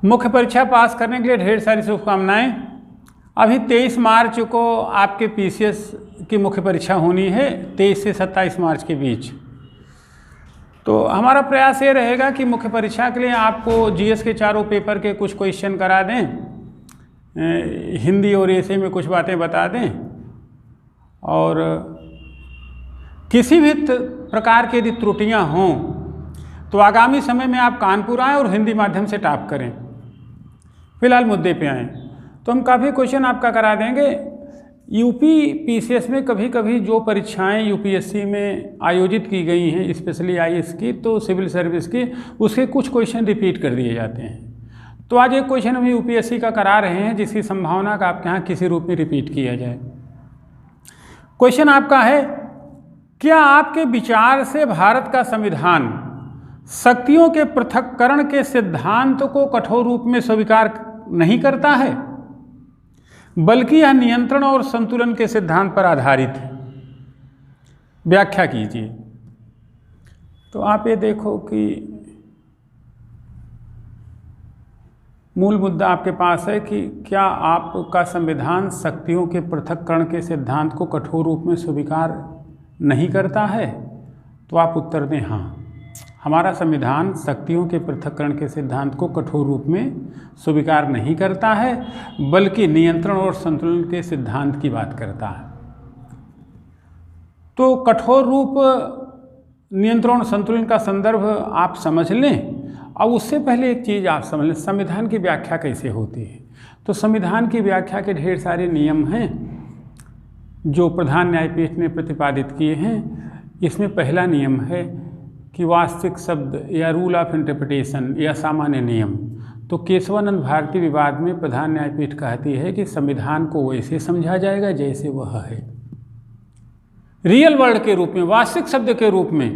मुख्य परीक्षा पास करने के लिए ढेर सारी शुभकामनाएं। अभी 23 मार्च को आपके पीसीएस की मुख्य परीक्षा होनी है, 23 से 27 मार्च के बीच। तो हमारा प्रयास ये रहेगा कि मुख्य परीक्षा के लिए आपको जीएस के चारों पेपर के कुछ क्वेश्चन करा दें, हिंदी और ऐसे में कुछ बातें बता दें, और किसी भी प्रकार की यदि त्रुटियां हों तो आगामी समय में आप कानपुर आएँ और हिंदी माध्यम से टॉप करें। फिलहाल मुद्दे पे आएँ तो हम काफ़ी क्वेश्चन आपका करा देंगे। यूपी पीसीएस में कभी कभी जो परीक्षाएं यूपीएससी में आयोजित की गई हैं, स्पेशली आईएएस की, तो सिविल सर्विस की, उसके कुछ क्वेश्चन रिपीट कर दिए जाते हैं। तो आज एक क्वेश्चन हम यूपीएससी का करा रहे हैं जिसकी संभावना का आपके यहाँ किसी रूप में रिपीट किया जाए। क्वेश्चन आपका है, क्या आपके विचार से भारत का संविधान शक्तियों के पृथक्करण के सिद्धांत को कठोर रूप में स्वीकार नहीं करता है, बल्कि यह नियंत्रण और संतुलन के सिद्धांत पर आधारित है? व्याख्या कीजिए। तो आप ये देखो कि मूल मुद्दा आपके पास है कि क्या आपका संविधान शक्तियों के पृथक्करण के सिद्धांत को कठोर रूप में स्वीकार नहीं करता है। तो आप उत्तर दें हाँ, हमारा संविधान शक्तियों के पृथक्करण के सिद्धांत को कठोर रूप में स्वीकार नहीं करता है, बल्कि नियंत्रण और संतुलन के सिद्धांत की बात करता है। तो कठोर रूप, नियंत्रण और संतुलन का संदर्भ आप समझ लें। अब उससे पहले एक चीज़ आप समझ लें, संविधान की व्याख्या कैसे होती है। तो संविधान की व्याख्या के ढेर सारे नियम हैं जो प्रधान न्यायपीठ ने प्रतिपादित किए हैं। इसमें पहला नियम है कि वास्तविक शब्द या रूल ऑफ इंटरप्रिटेशन या सामान्य नियम। तो केशवानंद भारती विवाद में प्रधान न्यायपीठ कहती है कि संविधान को वैसे समझा जाएगा जैसे वह है, रियल वर्ल्ड के रूप में, वास्तविक शब्द के रूप में।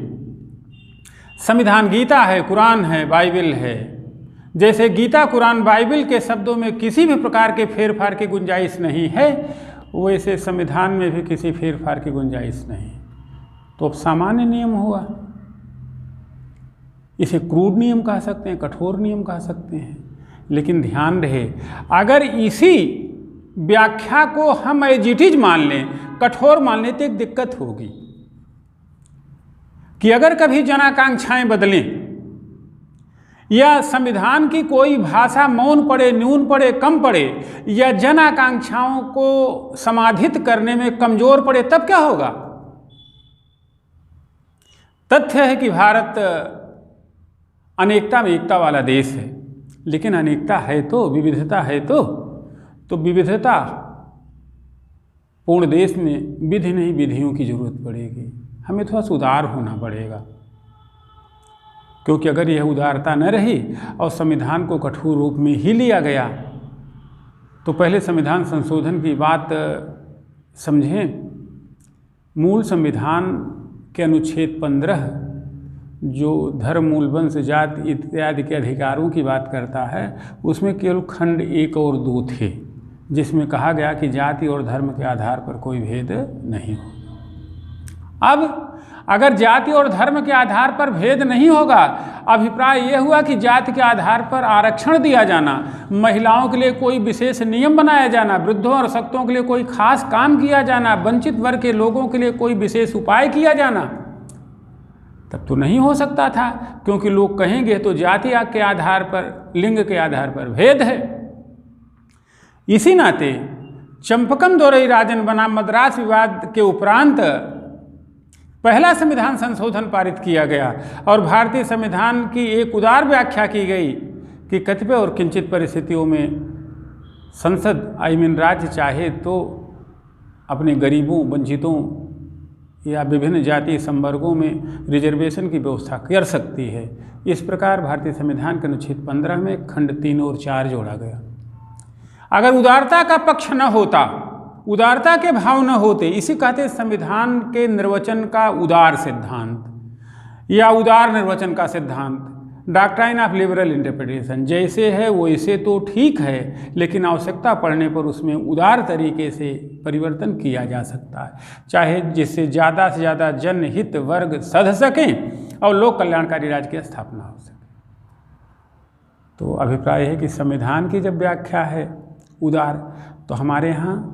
संविधान गीता है, कुरान है, बाइबल है। जैसे गीता, कुरान, बाइबल के शब्दों में किसी भी प्रकार के फेरफार की गुंजाइश नहीं है, वैसे संविधान में भी किसी फेरफार की गुंजाइश नहीं। तो अब सामान्य नियम हुआ, इसे क्रूड नियम कह सकते हैं, कठोर नियम कह सकते हैं। लेकिन ध्यान रहे, अगर इसी व्याख्या को हम एज इट इज मान लें, कठोर मान लें, तो एक दिक्कत होगी कि अगर कभी जनाकांक्षाएं बदलें या संविधान की कोई भाषा मौन पड़े, न्यून पड़े, कम पड़े, या जनाकांक्षाओं को समाधित करने में कमजोर पड़े, तब क्या होगा? तथ्य है कि भारत अनेकता में एकता वाला देश है, लेकिन अनेकता है तो, विविधता है तो विविधता पूर्ण देश में विधि नहीं, विधियों की जरूरत पड़ेगी। हमें थोड़ा सा उदार होना पड़ेगा, क्योंकि अगर यह उदारता न रही और संविधान को कठोर रूप में ही लिया गया, तो पहले संविधान संशोधन की बात समझें। मूल संविधान के अनुच्छेद 15 जो धर्म, मूल, वंश, जाति इत्यादि के अधिकारों की बात करता है, उसमें केवल खंड 1 और 2 थे, जिसमें कहा गया कि जाति और धर्म के आधार पर कोई भेद नहीं हो। अब अगर जाति और धर्म के आधार पर भेद नहीं होगा, अभिप्राय यह हुआ कि जाति के आधार पर आरक्षण दिया जाना, महिलाओं के लिए कोई विशेष नियम बनाया जाना, वृद्धों और शक्तों के लिए कोई खास काम किया जाना, वंचित वर्ग के लोगों के लिए कोई विशेष उपाय किया जाना, तब तो नहीं हो सकता था, क्योंकि लोग कहेंगे तो जाति के आधार पर, लिंग के आधार पर भेद है। इसी नाते चंपकम दोरई राजन बनाम मद्रास विवाद के उपरांत पहला संविधान संशोधन पारित किया गया और भारतीय संविधान की एक उदार व्याख्या की गई कि कतिपय और किंचित परिस्थितियों में संसद, राज्य चाहे तो अपने गरीबों, वंचितों या विभिन्न जातीय संवर्गों में रिजर्वेशन की व्यवस्था कर सकती है। इस प्रकार भारतीय संविधान के अनुच्छेद 15 में खंड 3 और 4 जोड़ा गया। अगर उदारता का पक्ष न होता, उदारता के भाव न होते, इसी कहते संविधान के निर्वचन का उदार सिद्धांत या उदार निर्वचन का सिद्धांत, डॉक्ट्राइन ऑफ लिबरल इंटरप्रिटेशन। जैसे है वैसे तो ठीक है, लेकिन आवश्यकता पड़ने पर उसमें उदार तरीके से परिवर्तन किया जा सकता है, चाहे जिससे ज़्यादा से ज़्यादा जनहित वर्ग सध सकें और लोक कल्याणकारी राज्य की स्थापना हो सके। तो अभिप्राय है कि संविधान की जब व्याख्या है उदार, तो हमारे यहाँ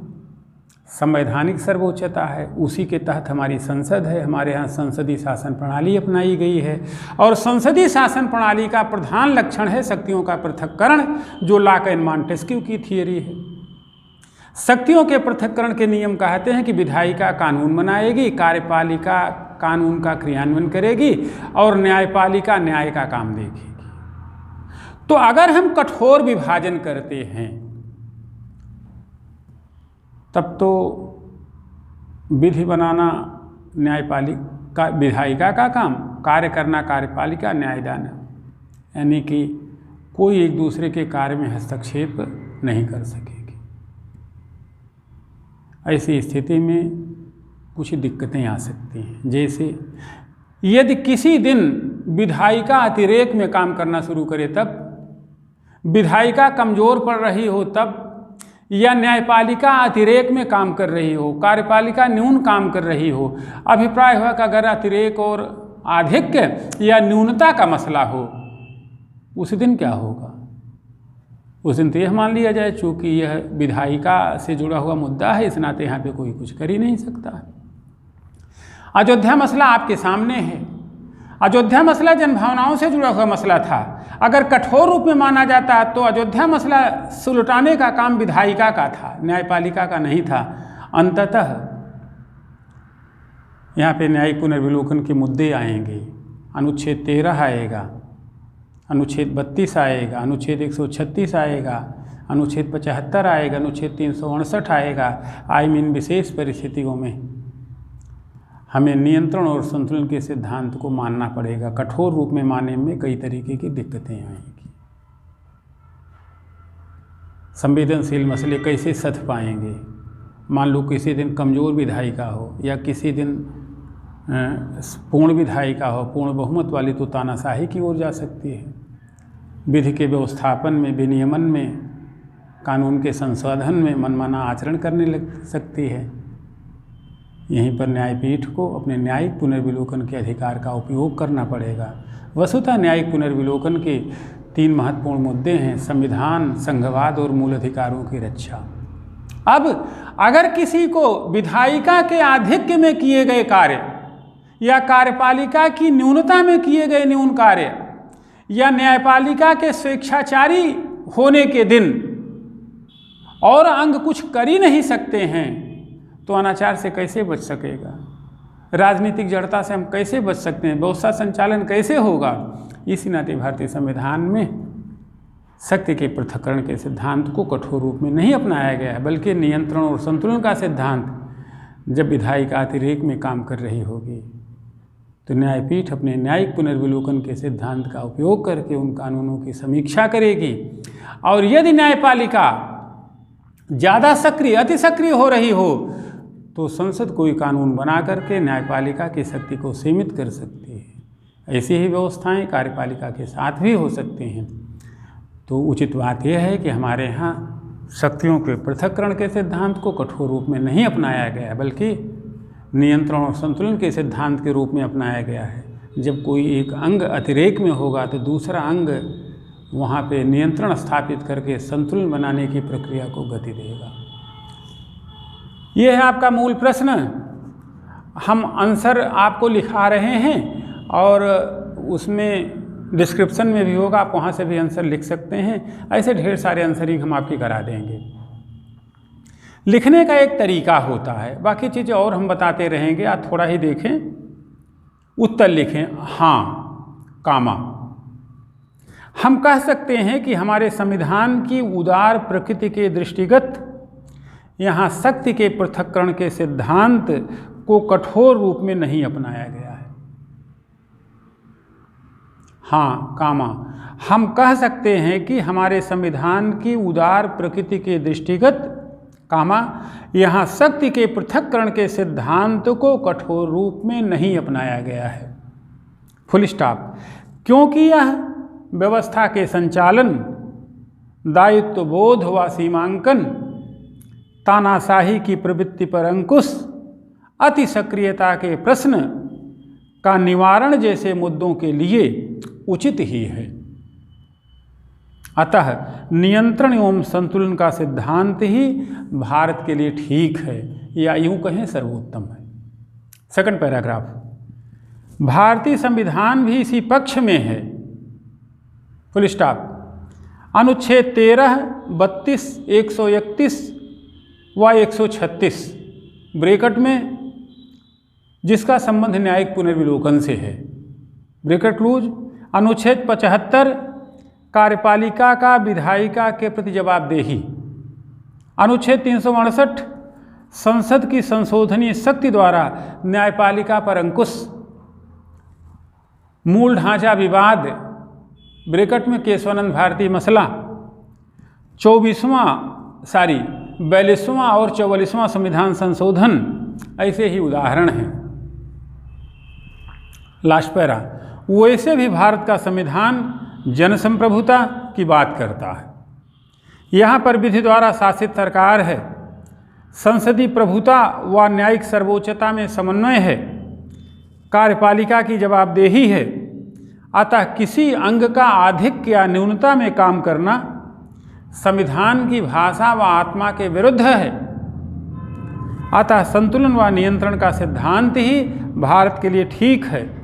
संवैधानिक सर्वोच्चता है, उसी के तहत हमारी संसद है। हमारे यहाँ संसदीय शासन प्रणाली अपनाई गई है और संसदीय शासन प्रणाली का प्रधान लक्षण है शक्तियों का पृथक्करण, जो लॉक एंड मॉन्टेस्क्यू की थियरी है। शक्तियों के पृथक्करण के नियम कहते हैं कि विधायिका कानून बनाएगी, कार्यपालिका कानून का क्रियान्वयन करेगी और न्यायपालिका न्याय का काम देखेगी। तो अगर हम कठोर विभाजन करते हैं तब तो विधि बनाना न्यायपालिका विधायिका का काम, कार्य करना कार्यपालिका, न्यायदान, यानी कि कोई एक दूसरे के कार्य में हस्तक्षेप नहीं कर सकेगी। ऐसी स्थिति में कुछ दिक्कतें आ सकती हैं, जैसे यदि किसी दिन विधायिका अतिरेक में काम करना शुरू करे तब, विधायिका कमज़ोर पड़ रही हो तब, या न्यायपालिका अतिरेक में काम कर रही हो, कार्यपालिका न्यून काम कर रही हो। अभिप्राय हुआ कि अगर अतिरेक और आधिक्य या न्यूनता का मसला हो, उस दिन क्या होगा? उस दिन तो यह मान लिया जाए चूँकि यह विधायिका से जुड़ा हुआ मुद्दा है, इस नाते यहाँ पे कोई कुछ कर ही नहीं सकता है। अयोध्या मसला आपके सामने है। अयोध्या मसला जनभावनाओं से जुड़ा हुआ मसला था। अगर कठोर रूप में माना जाता तो अयोध्या मसला सुलटाने का काम विधायिका का था, न्यायपालिका का नहीं था। अंततः यहाँ पे न्यायिक पुनर्विलोकन के मुद्दे आएंगे। अनुच्छेद 13 आएगा, अनुच्छेद 32 आएगा, अनुच्छेद 136 आएगा, अनुच्छेद 75 आएगा, अनुच्छेद 359 आएगा। इन विशेष परिस्थितियों में हमें नियंत्रण और संतुलन के सिद्धांत को मानना पड़ेगा। कठोर रूप में मानने में कई तरीके की दिक्कतें आएंगी। संवेदनशील मसले कैसे सध पाएंगे? मान लो किसी दिन कमज़ोर विधायिका हो या किसी दिन पूर्ण विधायिका हो, पूर्ण बहुमत वाली, तो तानाशाही की ओर जा सकती है। विधि के व्यवस्थापन में, विनियमन में, कानून के संशोधन में मनमाना आचरण करने लग सकती है। यहीं पर न्यायपीठ को अपने न्यायिक पुनर्विलोकन के अधिकार का उपयोग करना पड़ेगा। वस्तुतः न्यायिक पुनर्विलोकन के 3 महत्वपूर्ण मुद्दे हैं: संविधान, संघवाद और मूल अधिकारों की रक्षा। अब अगर किसी को विधायिका के आधिक्य में किए गए कार्य या कार्यपालिका की न्यूनता में किए गए न्यून कार्य या न्यायपालिका के स्वेच्छाचारी होने के दिन और अंग कुछ कर ही नहीं सकते हैं, तो अनाचार से कैसे बच सकेगा? राजनीतिक जड़ता से हम कैसे बच सकते हैं? व्यवस्था संचालन कैसे होगा? इसी नाते भारतीय संविधान में शक्ति के पृथक्करण के सिद्धांत को कठोर रूप में नहीं अपनाया गया है, बल्कि नियंत्रण और संतुलन का सिद्धांत जब विधायिका अतिरेक में काम कर रही होगी तो न्यायपीठ अपने न्यायिक पुनर्विलोकन के सिद्धांत का उपयोग करके उन कानूनों की समीक्षा करेगी। और यदि न्यायपालिका ज़्यादा सक्रिय, अति सक्रिय हो रही हो तो संसद कोई कानून बना करके न्यायपालिका की शक्ति को सीमित कर सकती है। ऐसी ही व्यवस्थाएं कार्यपालिका के साथ भी हो सकती हैं। तो उचित बात यह है कि हमारे यहाँ शक्तियों के पृथक्करण के सिद्धांत को कठोर रूप में नहीं अपनाया गया है, बल्कि नियंत्रण और संतुलन के सिद्धांत के रूप में अपनाया गया है। जब कोई एक अंग अतिरेक में होगा तो दूसरा अंग वहाँ पे नियंत्रण स्थापित करके संतुलन बनाने की प्रक्रिया को गति देगा। ये है आपका मूल प्रश्न। हम आंसर आपको लिखा रहे हैं और उसमें डिस्क्रिप्शन में भी होगा, आप वहाँ से भी आंसर लिख सकते हैं। ऐसे ढेर सारे आंसरिंग हम आपकी करा देंगे। लिखने का एक तरीका होता है, बाकी चीज़ें और हम बताते रहेंगे। आप थोड़ा ही देखें, उत्तर लिखें हाँ, कामा। हम कह सकते हैं कि हमारे संविधान की उदार प्रकृति के दृष्टिगत यहाँ शक्ति के पृथक्करण के सिद्धांत को कठोर रूप में नहीं अपनाया गया है। हाँ, कामा। हम कह सकते हैं कि हमारे संविधान की उदार प्रकृति के दृष्टिगत, कामा, यहाँ शक्ति के पृथक्करण के सिद्धांत को कठोर रूप में नहीं अपनाया गया है। Full stop. क्योंकि यह व्यवस्था के संचालन, दायित्व बोध व सीमांकन, तानाशाही की प्रवृत्ति पर अंकुश, अति सक्रियता के प्रश्न का निवारण जैसे मुद्दों के लिए उचित ही है। अतः नियंत्रण एवं संतुलन का सिद्धांत ही भारत के लिए ठीक है, या यूं कहें सर्वोत्तम है। सेकंड पैराग्राफ, भारतीय संविधान भी इसी पक्ष में है। Full stop. अनुच्छेद 13, 32, 131 व 136 ब्रैकेट में, जिसका संबंध न्यायिक पुनर्विलोकन से है, ब्रैकेट क्लोज। अनुच्छेद 75 कार्यपालिका का विधायिका के प्रति जवाबदेही। अनुच्छेद 368 संसद की संशोधनीय शक्ति द्वारा न्यायपालिका पर अंकुश। मूल ढांचा विवाद, ब्रैकेट में केशवानंद भारती मसला। 42वां और 44वां संविधान संशोधन ऐसे ही उदाहरण हैं। लास्ट पैरा, वैसे भी भारत का संविधान जनसंप्रभुता की बात करता है। यहाँ पर विधि द्वारा शासित सरकार है, संसदीय प्रभुता व न्यायिक सर्वोच्चता में समन्वय है, कार्यपालिका की जवाबदेही है। अतः किसी अंग का आधिक्य या न्यूनता में काम करना संविधान की भाषा व आत्मा के विरुद्ध है। अतः संतुलन व नियंत्रण का सिद्धांत ही भारत के लिए ठीक है।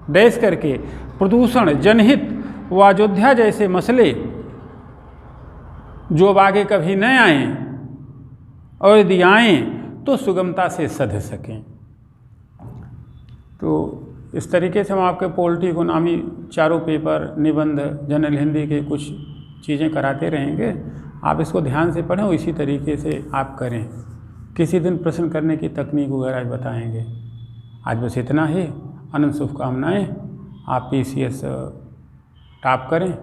डैश करके प्रदूषण, जनहित व अयोध्या जैसे मसले जो अब आगे कभी न आएँ, और यदि आएँ तो सुगमता से सध सकें। तो इस तरीके से हम आपके पॉलिटी इकोनॉमी चारों पेपर, निबंध, जनरल हिंदी के कुछ चीज़ें कराते रहेंगे। आप इसको ध्यान से पढ़ें और इसी तरीके से आप करें। किसी दिन प्रश्न करने की तकनीक वगैरह बताएंगे। आज बस इतना ही। अनंत शुभकामनाएँ। आप PCS टॉप करें,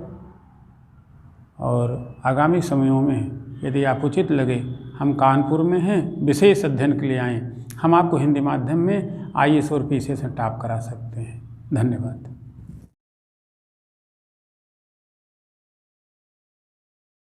और आगामी समयों में यदि आप उचित लगे, हम कानपुर में हैं, विशेष अध्ययन के लिए आएँ। हम आपको हिंदी माध्यम में IAS और PCS टॉप करा सकते हैं। धन्यवाद।